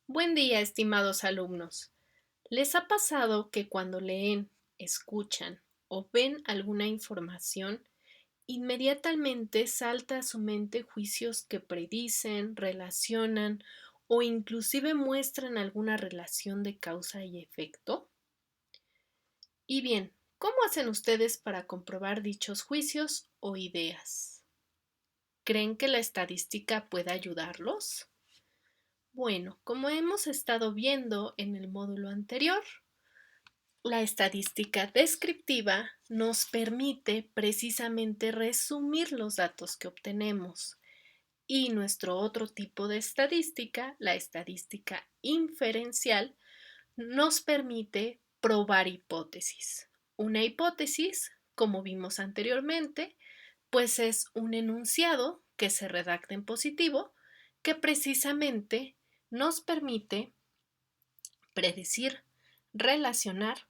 Buen día, estimados alumnos. ¿Les ha pasado que cuando leen, escuchan o ven alguna información, inmediatamente salta a su mente juicios que predicen, relacionan o inclusive muestran alguna relación de causa y efecto? Y bien, ¿cómo hacen ustedes para comprobar dichos juicios o ideas? ¿Creen que la estadística puede ayudarlos? Bueno, como hemos estado viendo en el módulo anterior, la estadística descriptiva nos permite precisamente resumir los datos que obtenemos y nuestro otro tipo de estadística, la estadística inferencial, nos permite probar hipótesis. Una hipótesis, como vimos anteriormente, pues es un enunciado que se redacta en positivo que precisamente nos permite predecir, relacionar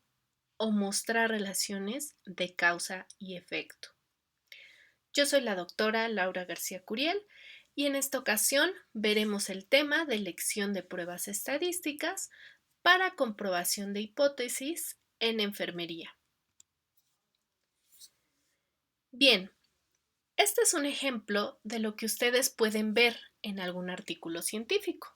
o mostrar relaciones de causa y efecto. Yo soy la doctora Laura García Curiel y en esta ocasión veremos el tema de elección de pruebas estadísticas para comprobación de hipótesis en enfermería. Bien, este es un ejemplo de lo que ustedes pueden ver en algún artículo científico.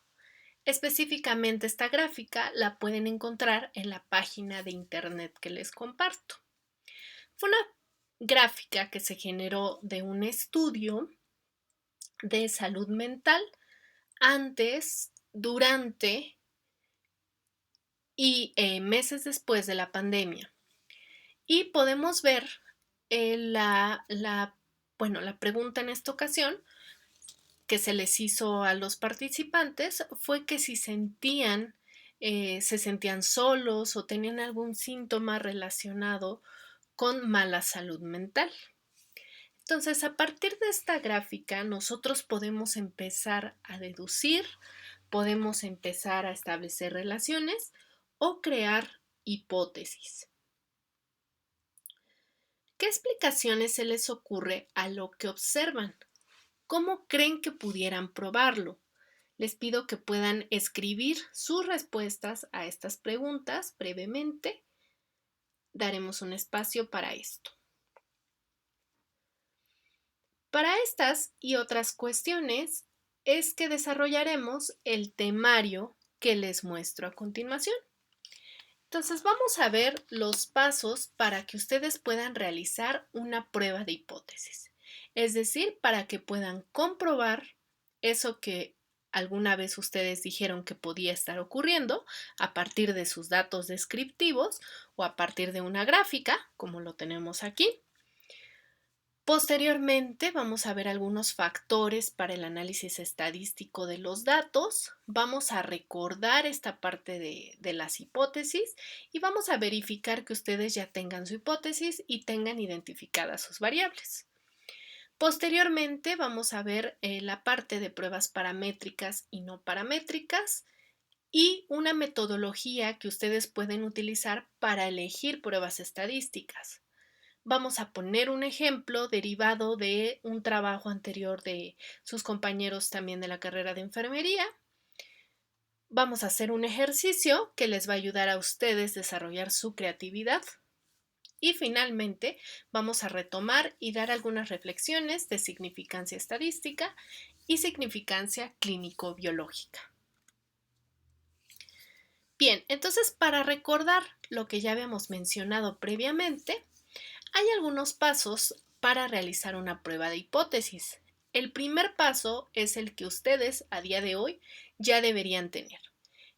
Específicamente esta gráfica la pueden encontrar en la página de internet que les comparto. Fue una gráfica que se generó de un estudio de salud mental antes, durante y meses después de la pandemia. Y podemos ver la pregunta en esta ocasión que se les hizo a los participantes fue que si se sentían solos o tenían algún síntoma relacionado con mala salud mental. Entonces, a partir de esta gráfica, nosotros podemos empezar a deducir, podemos empezar a establecer relaciones o crear hipótesis. ¿Qué explicaciones se les ocurre a lo que observan? ¿Cómo creen que pudieran probarlo? Les pido que puedan escribir sus respuestas a estas preguntas brevemente. Daremos un espacio para esto. Para estas y otras cuestiones es que desarrollaremos el temario que les muestro a continuación. Entonces vamos a ver los pasos para que ustedes puedan realizar una prueba de hipótesis, es decir, para que puedan comprobar eso que alguna vez ustedes dijeron que podía estar ocurriendo a partir de sus datos descriptivos o a partir de una gráfica, como lo tenemos aquí. Posteriormente vamos a ver algunos factores para el análisis estadístico de los datos, vamos a recordar esta parte de las hipótesis y vamos a verificar que ustedes ya tengan su hipótesis y tengan identificadas sus variables. Posteriormente vamos a ver la parte de pruebas paramétricas y no paramétricas y una metodología que ustedes pueden utilizar para elegir pruebas estadísticas. Vamos a poner un ejemplo derivado de un trabajo anterior de sus compañeros también de la carrera de enfermería. Vamos a hacer un ejercicio que les va a ayudar a ustedes a desarrollar su creatividad. Y finalmente vamos a retomar y dar algunas reflexiones de significancia estadística y significancia clínico-biológica. Bien, entonces para recordar lo que ya habíamos mencionado previamente, hay algunos pasos para realizar una prueba de hipótesis. El primer paso es el que ustedes a día de hoy ya deberían tener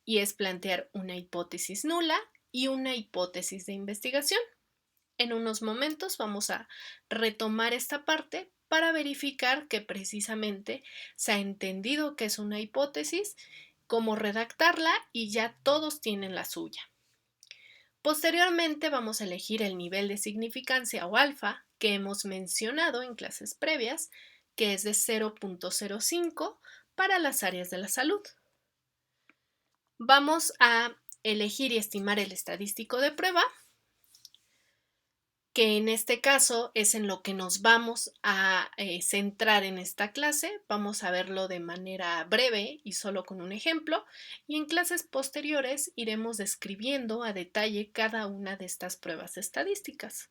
y es plantear una hipótesis nula y una hipótesis de investigación. En unos momentos vamos a retomar esta parte para verificar que precisamente se ha entendido qué es una hipótesis, cómo redactarla y ya todos tienen la suya. Posteriormente vamos a elegir el nivel de significancia o alfa que hemos mencionado en clases previas, que es de 0.05 para las áreas de la salud. Vamos a elegir y estimar el estadístico de prueba. que en este caso es en lo que nos vamos a centrar en esta clase. Vamos a verlo de manera breve y solo con un ejemplo, y en clases posteriores iremos describiendo a detalle cada una de estas pruebas estadísticas.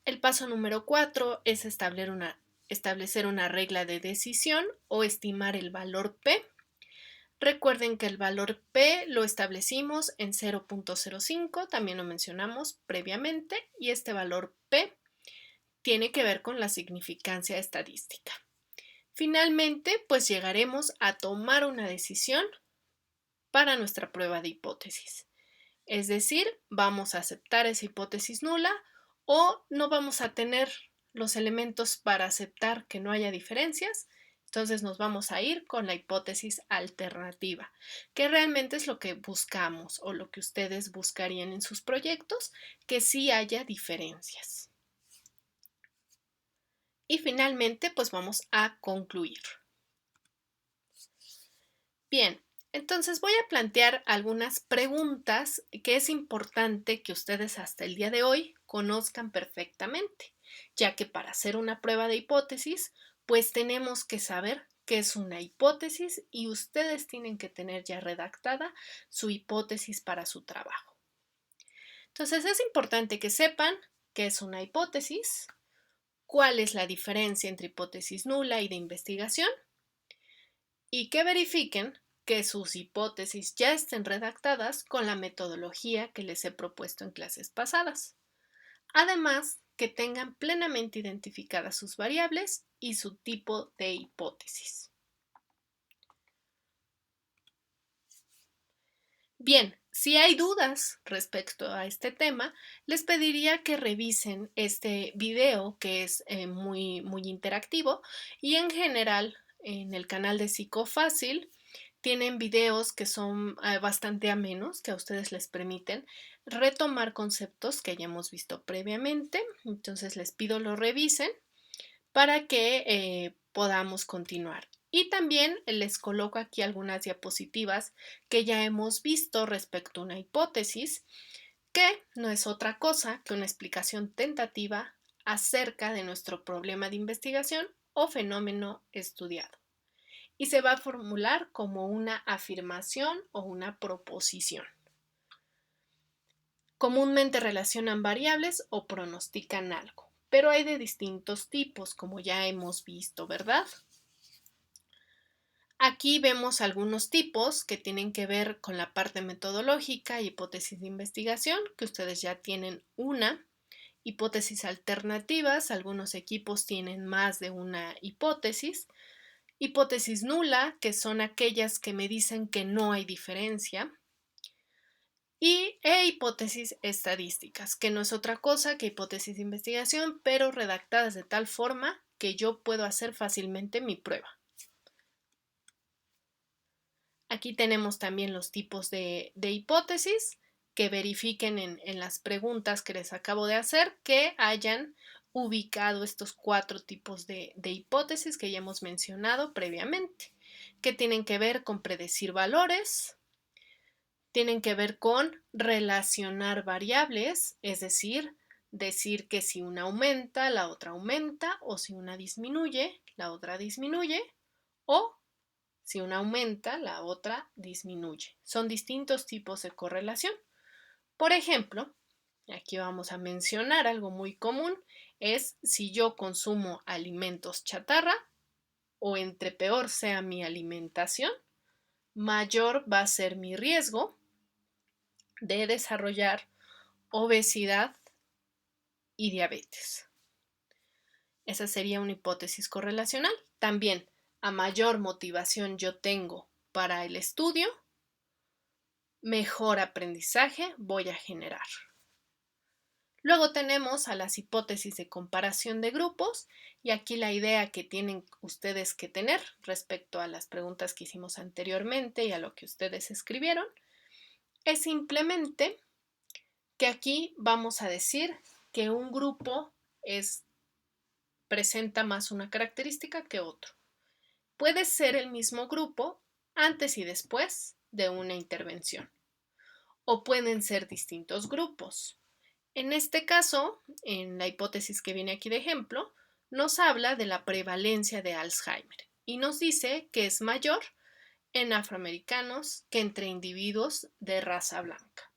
El paso número 4 es establecer una regla de decisión o estimar el valor P. Recuerden que el valor P lo establecimos en 0.05, también lo mencionamos previamente, y este valor P tiene que ver con la significancia estadística. Finalmente, pues llegaremos a tomar una decisión para nuestra prueba de hipótesis. Es decir, vamos a aceptar esa hipótesis nula o no vamos a tener los elementos para aceptar que no haya diferencias. Entonces nos vamos a ir con la hipótesis alternativa, que realmente es lo que buscamos o lo que ustedes buscarían en sus proyectos, que sí haya diferencias. Y finalmente, pues vamos a concluir. Bien, entonces voy a plantear algunas preguntas que es importante que ustedes hasta el día de hoy conozcan perfectamente, ya que para hacer una prueba de hipótesis, pues tenemos que saber qué es una hipótesis y ustedes tienen que tener ya redactada su hipótesis para su trabajo. Entonces es importante que sepan qué es una hipótesis, cuál es la diferencia entre hipótesis nula y de investigación, y que verifiquen que sus hipótesis ya estén redactadas con la metodología que les he propuesto en clases pasadas. Además, que tengan plenamente identificadas sus variables y su tipo de hipótesis. Bien, si hay dudas respecto a este tema, les pediría que revisen este video que es muy interactivo, y en general en el canal de Psicofácil tienen videos que son bastante amenos, que a ustedes les permiten retomar conceptos que ya hemos visto previamente. Entonces les pido lo revisen para que podamos continuar. Y también les coloco aquí algunas diapositivas que ya hemos visto respecto a una hipótesis, que no es otra cosa que una explicación tentativa acerca de nuestro problema de investigación o fenómeno estudiado. Y se va a formular como una afirmación o una proposición. Comúnmente relacionan variables o pronostican algo, pero hay de distintos tipos, como ya hemos visto, ¿verdad? Aquí vemos algunos tipos que tienen que ver con la parte metodológica y hipótesis de investigación, que ustedes ya tienen una. Hipótesis alternativas, algunos equipos tienen más de una hipótesis. Hipótesis nula, que son aquellas que me dicen que no hay diferencia. E hipótesis estadísticas, que no es otra cosa que hipótesis de investigación, pero redactadas de tal forma que yo puedo hacer fácilmente mi prueba. Aquí tenemos también los tipos de hipótesis, que verifiquen en las preguntas que les acabo de hacer que hayan ubicado estos 4 tipos de hipótesis que ya hemos mencionado previamente, que tienen que ver con predecir valores, tienen que ver con relacionar variables, es decir que si una aumenta, la otra aumenta, o si una disminuye, la otra disminuye, o si una aumenta, la otra disminuye. Son distintos tipos de correlación. Por ejemplo, aquí vamos a mencionar algo muy común, es si yo consumo alimentos chatarra, o entre peor sea mi alimentación, mayor va a ser mi riesgo de desarrollar obesidad y diabetes. Esa sería una hipótesis correlacional. También, a mayor motivación yo tengo para el estudio, mejor aprendizaje voy a generar. Luego tenemos a las hipótesis de comparación de grupos, y aquí la idea que tienen ustedes que tener respecto a las preguntas que hicimos anteriormente y a lo que ustedes escribieron es simplemente que aquí vamos a decir que un grupo presenta más una característica que otro. Puede ser el mismo grupo antes y después de una intervención, o pueden ser distintos grupos. En este caso, en la hipótesis que viene aquí de ejemplo, nos habla de la prevalencia de Alzheimer y nos dice que es mayor en afroamericanos que entre individuos de raza blanca.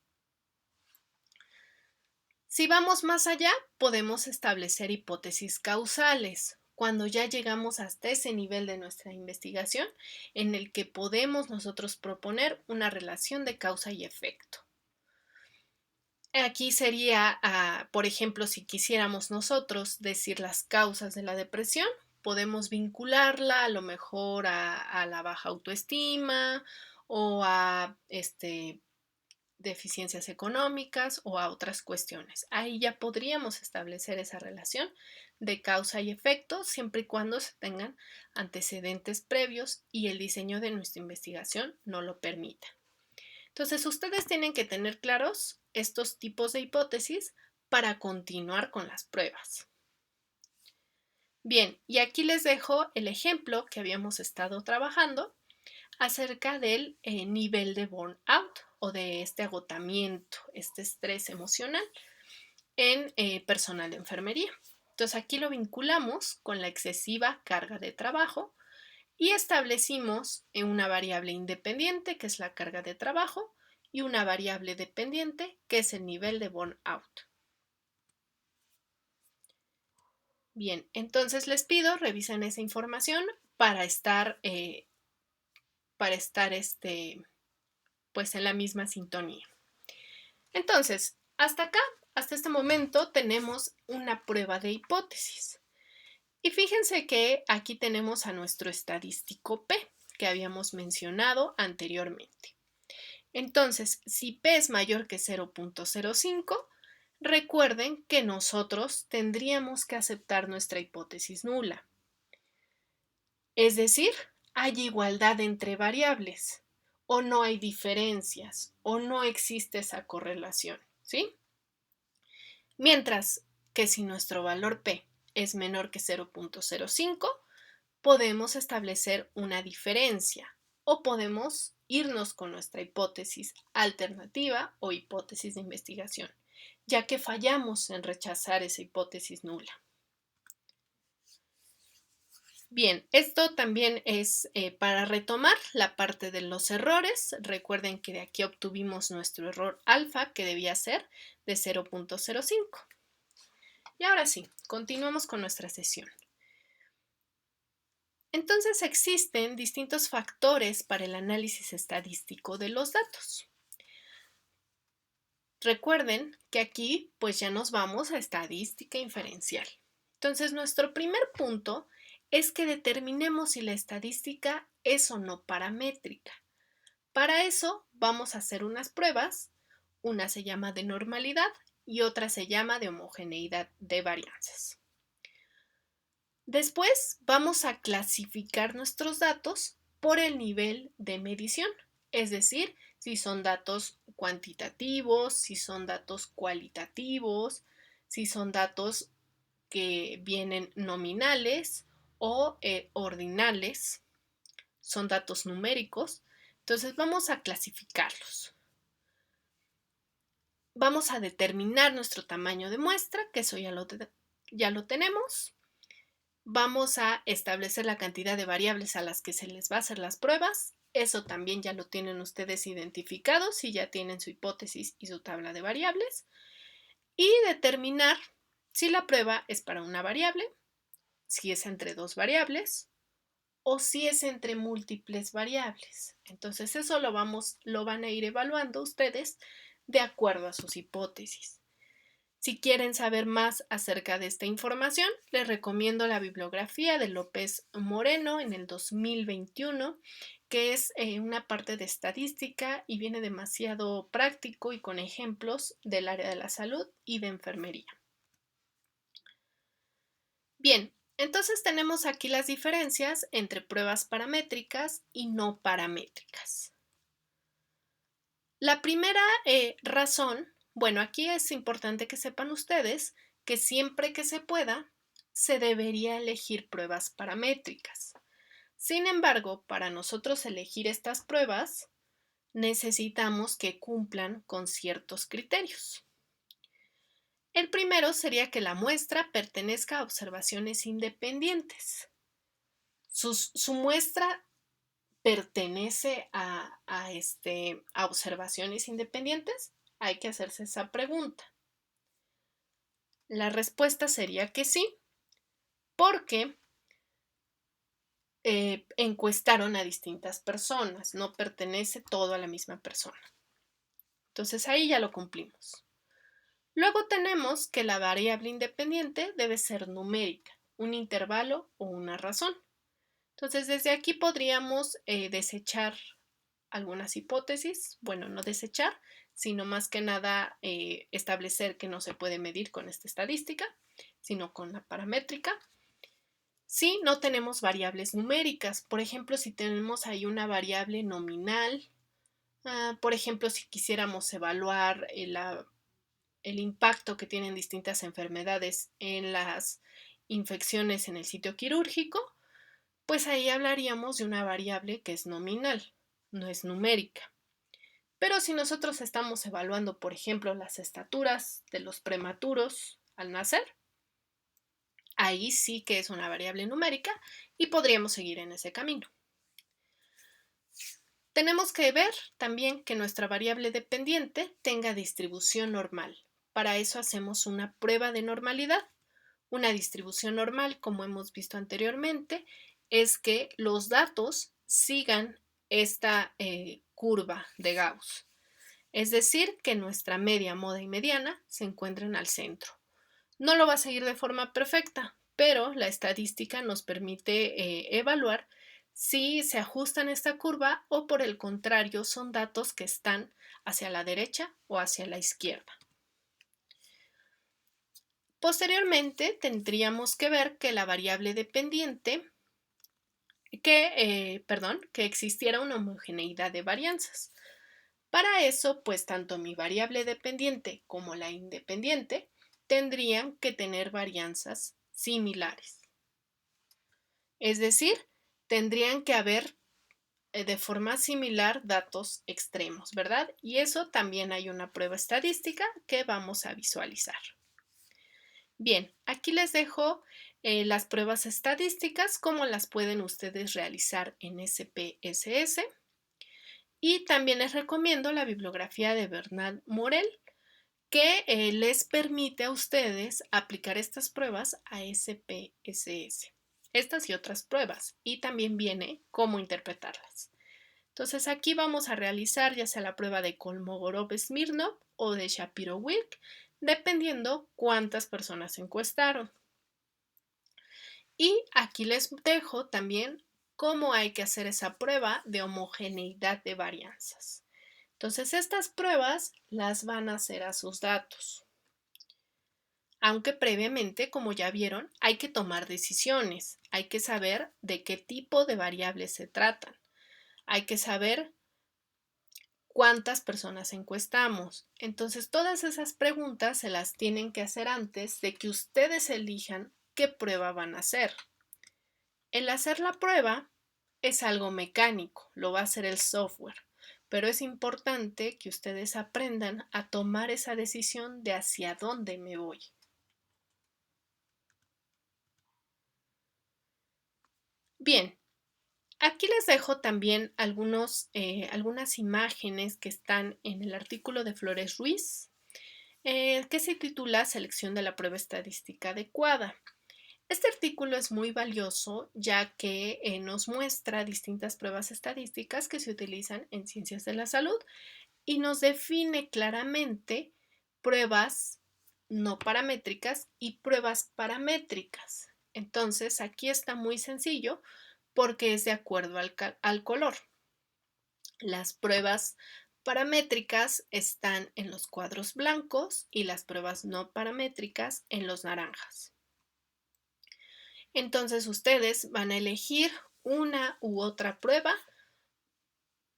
Si vamos más allá, podemos establecer hipótesis causales, cuando ya llegamos hasta ese nivel de nuestra investigación en el que podemos nosotros proponer una relación de causa y efecto. Aquí sería, por ejemplo, si quisiéramos nosotros decir las causas de la depresión, podemos vincularla a lo mejor a la baja autoestima o a deficiencias económicas o a otras cuestiones. Ahí ya podríamos establecer esa relación de causa y efecto siempre y cuando se tengan antecedentes previos y el diseño de nuestra investigación no lo permita. Entonces, ustedes tienen que tener claros estos tipos de hipótesis para continuar con las pruebas. Bien, y aquí les dejo el ejemplo que habíamos estado trabajando acerca del nivel de burnout o de este agotamiento, este estrés emocional en personal de enfermería. Entonces aquí lo vinculamos con la excesiva carga de trabajo y establecimos una variable independiente que es la carga de trabajo y una variable dependiente que es el nivel de burnout. Bien, entonces les pido revisen esa información para estar pues en la misma sintonía. Entonces, hasta acá, hasta este momento, tenemos una prueba de hipótesis. Y fíjense que aquí tenemos a nuestro estadístico P, que habíamos mencionado anteriormente. Entonces, si P es mayor que 0.05, recuerden que nosotros tendríamos que aceptar nuestra hipótesis nula. Es decir, hay igualdad entre variables, o no hay diferencias, o no existe esa correlación, ¿sí? Mientras que si nuestro valor P es menor que 0.05, podemos establecer una diferencia o podemos irnos con nuestra hipótesis alternativa o hipótesis de investigación, ya que fallamos en rechazar esa hipótesis nula. Bien, esto también es para retomar la parte de los errores. Recuerden que de aquí obtuvimos nuestro error alfa, que debía ser de 0.05. Y ahora sí, continuamos con nuestra sesión. Entonces existen distintos factores para el análisis estadístico de los datos. Recuerden que aquí pues ya nos vamos a estadística inferencial. Entonces nuestro primer punto es que determinemos si la estadística es o no paramétrica. Para eso vamos a hacer unas pruebas, una se llama de normalidad y otra se llama de homogeneidad de varianzas. Después vamos a clasificar nuestros datos por el nivel de medición, es decir, si son datos cuantitativos, si son datos cualitativos, si son datos que vienen nominales o ordinales, son datos numéricos. Entonces vamos a clasificarlos. Vamos a determinar nuestro tamaño de muestra, que eso ya lo tenemos. Vamos a establecer la cantidad de variables a las que se les va a hacer las pruebas. Eso también ya lo tienen ustedes identificado si ya tienen su hipótesis y su tabla de variables. Y determinar si la prueba es para una variable, si es entre dos variables o si es entre múltiples variables. Entonces eso lo van a ir evaluando ustedes de acuerdo a sus hipótesis. Si quieren saber más acerca de esta información, les recomiendo la bibliografía de López Moreno en el 2021, que es una parte de estadística y viene demasiado práctico y con ejemplos del área de la salud y de enfermería. Bien, entonces tenemos aquí las diferencias entre pruebas paramétricas y no paramétricas. La primera razón, bueno, aquí es importante que sepan ustedes que siempre que se pueda, se debería elegir pruebas paramétricas. Sin embargo, para nosotros elegir estas pruebas, necesitamos que cumplan con ciertos criterios. El primero sería que la muestra pertenezca a observaciones independientes. Su muestra pertenece a observaciones independientes. Hay que hacerse esa pregunta. La respuesta sería que sí, porque encuestaron a distintas personas, no pertenece todo a la misma persona. Entonces ahí ya lo cumplimos. Luego tenemos que la variable independiente debe ser numérica, un intervalo o una razón. Entonces desde aquí podríamos desechar algunas hipótesis, bueno, no desechar, sino más que nada establecer que no se puede medir con esta estadística, sino con la paramétrica. Si no tenemos variables numéricas, por ejemplo, si tenemos ahí una variable nominal, por ejemplo, si quisiéramos evaluar el impacto que tienen distintas enfermedades en las infecciones en el sitio quirúrgico, pues ahí hablaríamos de una variable que es nominal, no es numérica. Pero si nosotros estamos evaluando, por ejemplo, las estaturas de los prematuros al nacer, ahí sí que es una variable numérica y podríamos seguir en ese camino. Tenemos que ver también que nuestra variable dependiente tenga distribución normal. Para eso hacemos una prueba de normalidad. Una distribución normal, como hemos visto anteriormente, es que los datos sigan esta curva de Gauss. Es decir, que nuestra media, moda y mediana se encuentren al centro. No lo va a seguir de forma perfecta, pero la estadística nos permite evaluar si se ajustan esta curva o por el contrario son datos que están hacia la derecha o hacia la izquierda. Posteriormente tendríamos que ver que la variable dependiente, que existiera una homogeneidad de varianzas. Para eso, pues tanto mi variable dependiente como la independiente tendrían que tener varianzas similares. Es decir, tendrían que haber de forma similar datos extremos, ¿verdad? Y eso también hay una prueba estadística que vamos a visualizar. Bien, aquí les dejo las pruebas estadísticas, cómo las pueden ustedes realizar en SPSS. Y también les recomiendo la bibliografía de Bernard Morel, que les permite a ustedes aplicar estas pruebas a SPSS. Estas y otras pruebas. Y también viene cómo interpretarlas. Entonces aquí vamos a realizar ya sea la prueba de Kolmogorov-Smirnov o de Shapiro-Wilk, dependiendo cuántas personas se encuestaron. Y aquí les dejo también cómo hay que hacer esa prueba de homogeneidad de varianzas. Entonces estas pruebas las van a hacer a sus datos. Aunque previamente, como ya vieron, hay que tomar decisiones, hay que saber de qué tipo de variables se tratan, hay que saber cuántas personas encuestamos. Entonces todas esas preguntas se las tienen que hacer antes de que ustedes elijan qué prueba van a hacer. El hacer la prueba es algo mecánico, lo va a hacer el software, pero es importante que ustedes aprendan a tomar esa decisión de hacia dónde me voy. Bien, aquí les dejo también algunas imágenes que están en el artículo de Flores Ruiz, que se titula Selección de la prueba estadística adecuada. Este artículo es muy valioso ya que nos muestra distintas pruebas estadísticas que se utilizan en ciencias de la salud y nos define claramente pruebas no paramétricas y pruebas paramétricas. Entonces, aquí está muy sencillo porque es de acuerdo al color. Las pruebas paramétricas están en los cuadros blancos y las pruebas no paramétricas en los naranjas. Entonces, ustedes van a elegir una u otra prueba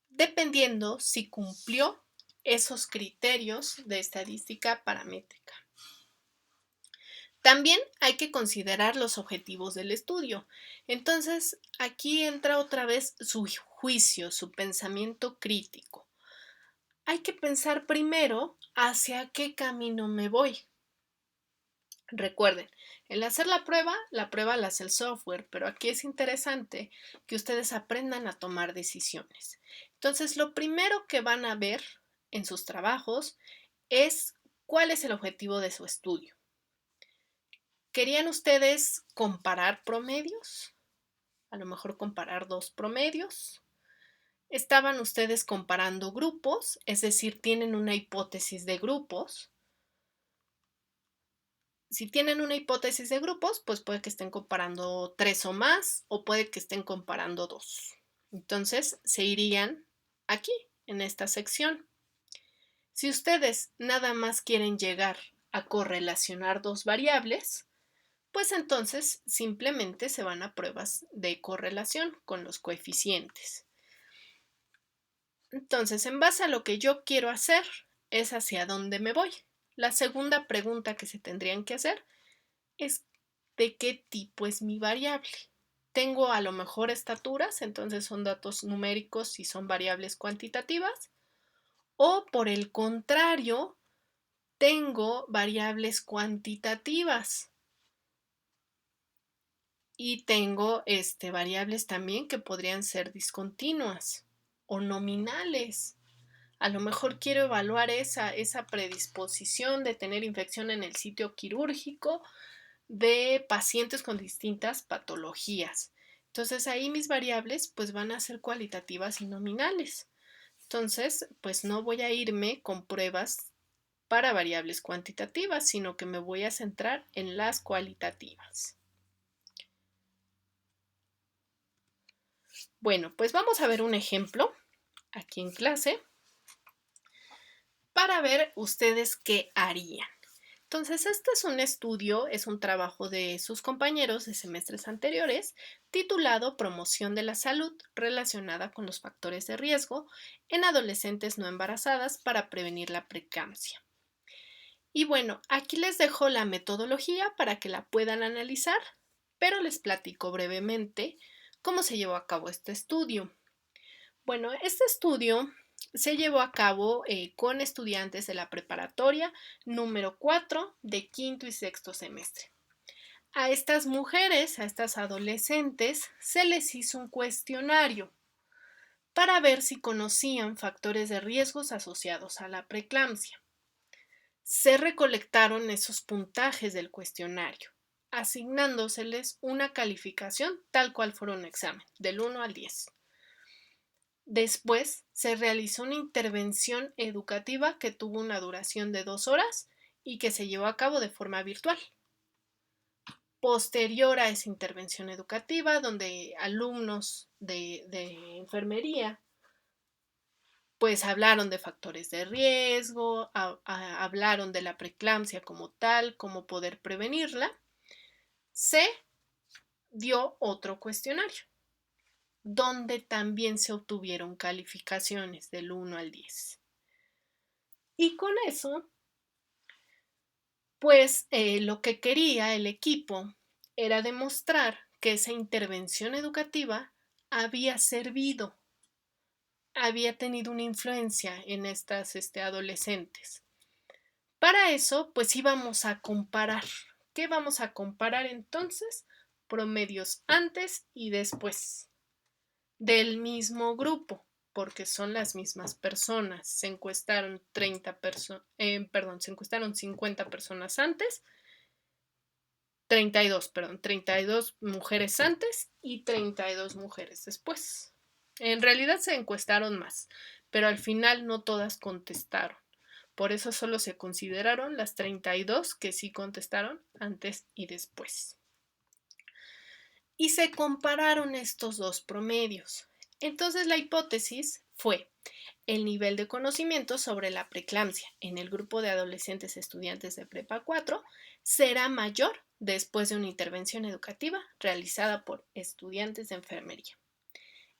dependiendo si cumplió esos criterios de estadística paramétrica. También hay que considerar los objetivos del estudio. Entonces, aquí entra otra vez su juicio, su pensamiento crítico. Hay que pensar primero hacia qué camino me voy. Recuerden, el hacer la prueba la hace el software, pero aquí es interesante que ustedes aprendan a tomar decisiones. Entonces, lo primero que van a ver en sus trabajos es cuál es el objetivo de su estudio. ¿Querían ustedes comparar promedios? A lo mejor comparar dos promedios. ¿Estaban ustedes comparando grupos? Es decir, tienen una hipótesis de grupos. Si tienen una hipótesis de grupos, pues puede que estén comparando 3 o más, o puede que estén comparando 2. Entonces, se irían aquí, en esta sección. Si ustedes nada más quieren llegar a correlacionar dos variables, pues entonces simplemente se van a pruebas de correlación con los coeficientes. Entonces, en base a lo que yo quiero hacer, es hacia dónde me voy. La segunda pregunta que se tendrían que hacer es de qué tipo es mi variable. Tengo a lo mejor estaturas, entonces son datos numéricos y son variables cuantitativas. O por el contrario, tengo variables cuantitativas. Y tengo variables también que podrían ser discontinuas o nominales. A lo mejor quiero evaluar esa predisposición de tener infección en el sitio quirúrgico de pacientes con distintas patologías. Entonces ahí mis variables pues van a ser cualitativas y nominales. Entonces pues no voy a irme con pruebas para variables cuantitativas, sino que me voy a centrar en las cualitativas. Bueno, pues vamos a ver un ejemplo aquí en clase para ver ustedes qué harían. Entonces, este es un estudio, es un trabajo de sus compañeros de semestres anteriores, titulado Promoción de la salud relacionada con los factores de riesgo en adolescentes no embarazadas para prevenir la preeclampsia. Y bueno, aquí les dejo la metodología para que la puedan analizar, pero les platico brevemente cómo se llevó a cabo este estudio. Bueno, este estudio se llevó a cabo con estudiantes de la preparatoria número 4 de quinto y sexto semestre. A estas mujeres, a estas adolescentes, se les hizo un cuestionario para ver si conocían factores de riesgos asociados a la preeclampsia. Se recolectaron esos puntajes del cuestionario, asignándoseles una calificación tal cual fuera un examen, del 1 al 10. Después se realizó una intervención educativa que tuvo una duración de 2 horas y que se llevó a cabo de forma virtual. Posterior a esa intervención educativa, donde alumnos de enfermería pues hablaron de factores de riesgo, hablaron de la preeclampsia como tal, cómo poder prevenirla, se dio otro cuestionario, donde también se obtuvieron calificaciones del 1 al 10. Y con eso, pues lo que quería el equipo era demostrar que esa intervención educativa había servido, había tenido una influencia en estas adolescentes. Para eso, pues íbamos a comparar. ¿Qué vamos a comparar entonces? Promedios antes y después del mismo grupo, porque son las mismas personas. Se encuestaron 50 personas antes, 32 mujeres antes y 32 mujeres después. En realidad se encuestaron más, pero al final no todas contestaron. Por eso solo se consideraron las 32 que sí contestaron antes y después. Y se compararon estos dos promedios. Entonces la hipótesis fue: el nivel de conocimiento sobre la preeclampsia en el grupo de adolescentes estudiantes de Prepa 4 será mayor después de una intervención educativa realizada por estudiantes de enfermería.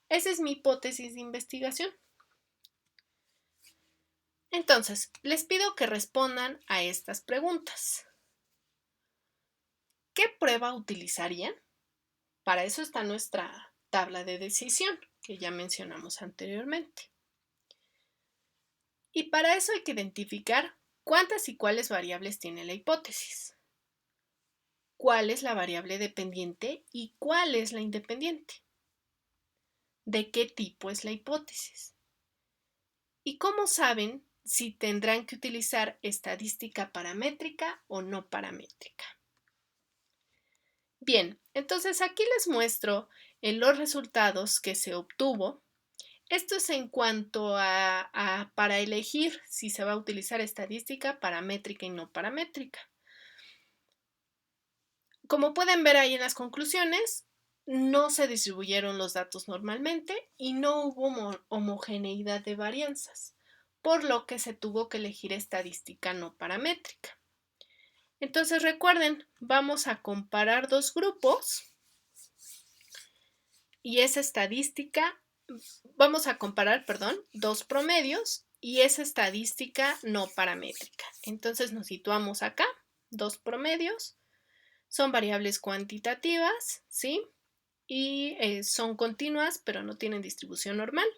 Esa es mi hipótesis de investigación. Entonces, les pido que respondan a estas preguntas. ¿Qué prueba utilizarían? Para eso está nuestra tabla de decisión, que ya mencionamos anteriormente. Y para eso hay que identificar cuántas y cuáles variables tiene la hipótesis. cuál es la variable dependiente y cuál es la independiente. ¿De qué tipo es la hipótesis? ¿Y cómo saben si tendrán que utilizar estadística paramétrica o no paramétrica? Bien, entonces aquí les muestro los resultados que se obtuvo. Esto es en cuanto para elegir si se va a utilizar estadística paramétrica y no paramétrica. Como pueden ver ahí en las conclusiones, no se distribuyeron los datos normalmente y no hubo homogeneidad de varianzas, por lo que se tuvo que elegir estadística no paramétrica. Entonces recuerden, vamos a comparar dos grupos y esa estadística, vamos a comparar, dos promedios y esa estadística no paramétrica. Entonces nos situamos acá, dos promedios, son variables cuantitativas, ¿sí? Y son continuas, pero no tienen distribución normal.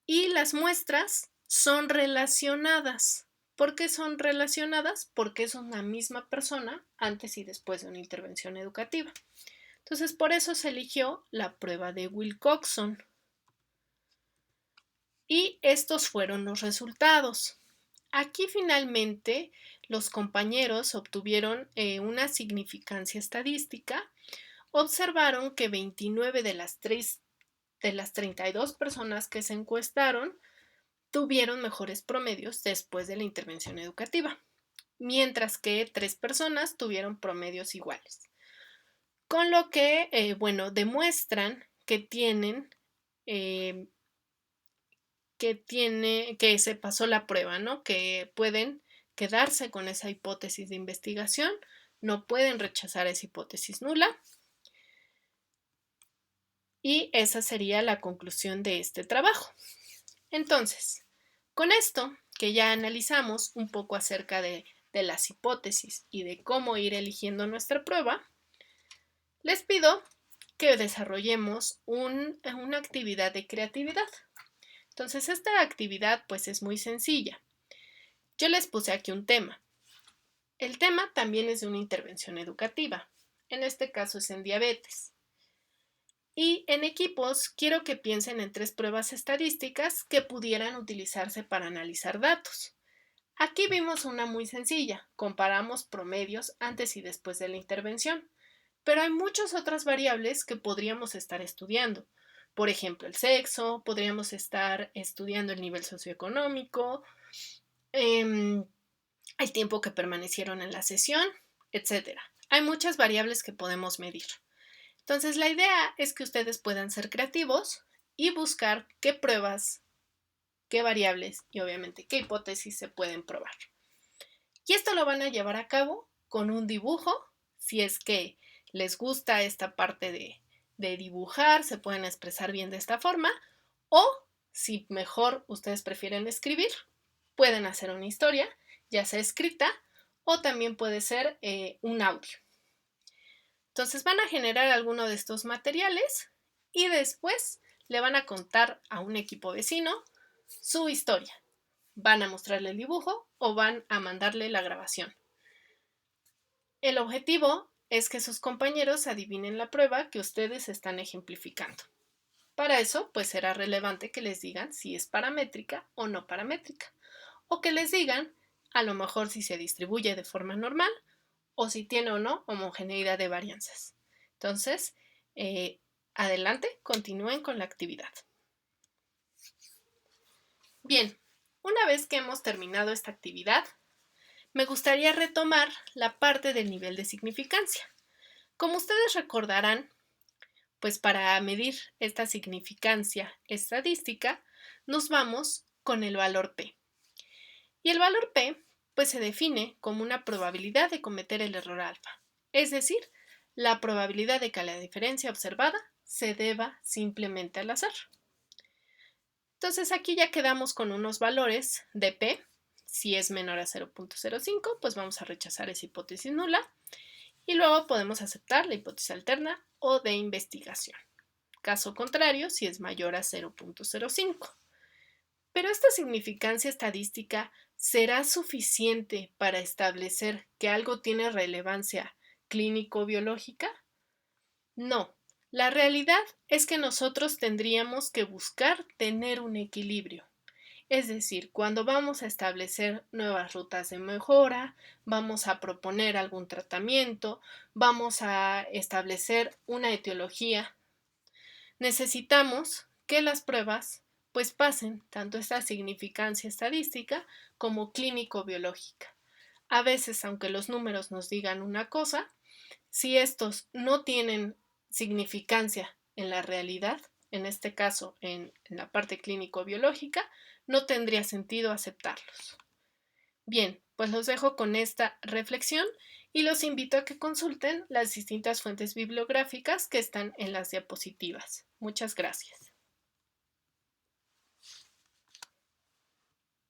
Y las muestras son relacionadas. ¿Por qué son relacionadas? Porque es una misma persona antes y después de una intervención educativa. Entonces, por eso se eligió la prueba de Wilcoxon. Y estos fueron los resultados. Aquí finalmente los compañeros obtuvieron una significancia estadística. Observaron que 29 de las 32 personas que se encuestaron tuvieron mejores promedios después de la intervención educativa, mientras que 3 personas tuvieron promedios iguales. Con lo que, demuestran que que se pasó la prueba, ¿no? Que pueden quedarse con esa hipótesis de investigación, no pueden rechazar esa hipótesis nula. Y esa sería la conclusión de este trabajo. Entonces, con esto que ya analizamos un poco acerca de las hipótesis y de cómo ir eligiendo nuestra prueba, les pido que desarrollemos una actividad de creatividad. Entonces, esta actividad pues es muy sencilla. Yo les puse aquí un tema. El tema también es de una intervención educativa. En este caso es en diabetes. Y en equipos quiero que piensen en 3 pruebas estadísticas que pudieran utilizarse para analizar datos. Aquí vimos una muy sencilla, comparamos promedios antes y después de la intervención, pero hay muchas otras variables que podríamos estar estudiando. Por ejemplo, el sexo, podríamos estar estudiando el nivel socioeconómico, el tiempo que permanecieron en la sesión, etc. Hay muchas variables que podemos medir. Entonces, la idea es que ustedes puedan ser creativos y buscar qué pruebas, qué variables y obviamente qué hipótesis se pueden probar. Y esto lo van a llevar a cabo con un dibujo, si es que les gusta esta parte de dibujar, se pueden expresar bien de esta forma, o si mejor ustedes prefieren escribir, pueden hacer una historia, ya sea escrita, o también puede ser un audio. Entonces van a generar alguno de estos materiales y después le van a contar a un equipo vecino su historia. Van a mostrarle el dibujo o van a mandarle la grabación. El objetivo es que sus compañeros adivinen la prueba que ustedes están ejemplificando. Para eso, pues será relevante que les digan si es paramétrica o no paramétrica, o que les digan a lo mejor si se distribuye de forma normal o si tiene o no homogeneidad de varianzas. Entonces, adelante, continúen con la actividad. Bien, una vez que hemos terminado esta actividad, me gustaría retomar la parte del nivel de significancia. Como ustedes recordarán, pues para medir esta significancia estadística, nos vamos con el valor P. Y el valor P pues se define como una probabilidad de cometer el error alfa, es decir, la probabilidad de que la diferencia observada se deba simplemente al azar. Entonces aquí ya quedamos con unos valores de P. Si es menor a 0.05, pues vamos a rechazar esa hipótesis nula y luego podemos aceptar la hipótesis alterna o de investigación. Caso contrario, si es mayor a 0.05. Pero esta significancia estadística ¿será suficiente para establecer que algo tiene relevancia clínico-biológica? No, la realidad es que nosotros tendríamos que buscar tener un equilibrio. Es decir, cuando vamos a establecer nuevas rutas de mejora, vamos a proponer algún tratamiento, vamos a establecer una etiología, necesitamos que las pruebas pues pasen tanto esta significancia estadística como clínico-biológica. A veces, aunque los números nos digan una cosa, si estos no tienen significancia en la realidad, en este caso en la parte clínico-biológica, no tendría sentido aceptarlos. Bien, pues los dejo con esta reflexión y los invito a que consulten las distintas fuentes bibliográficas que están en las diapositivas. Muchas gracias.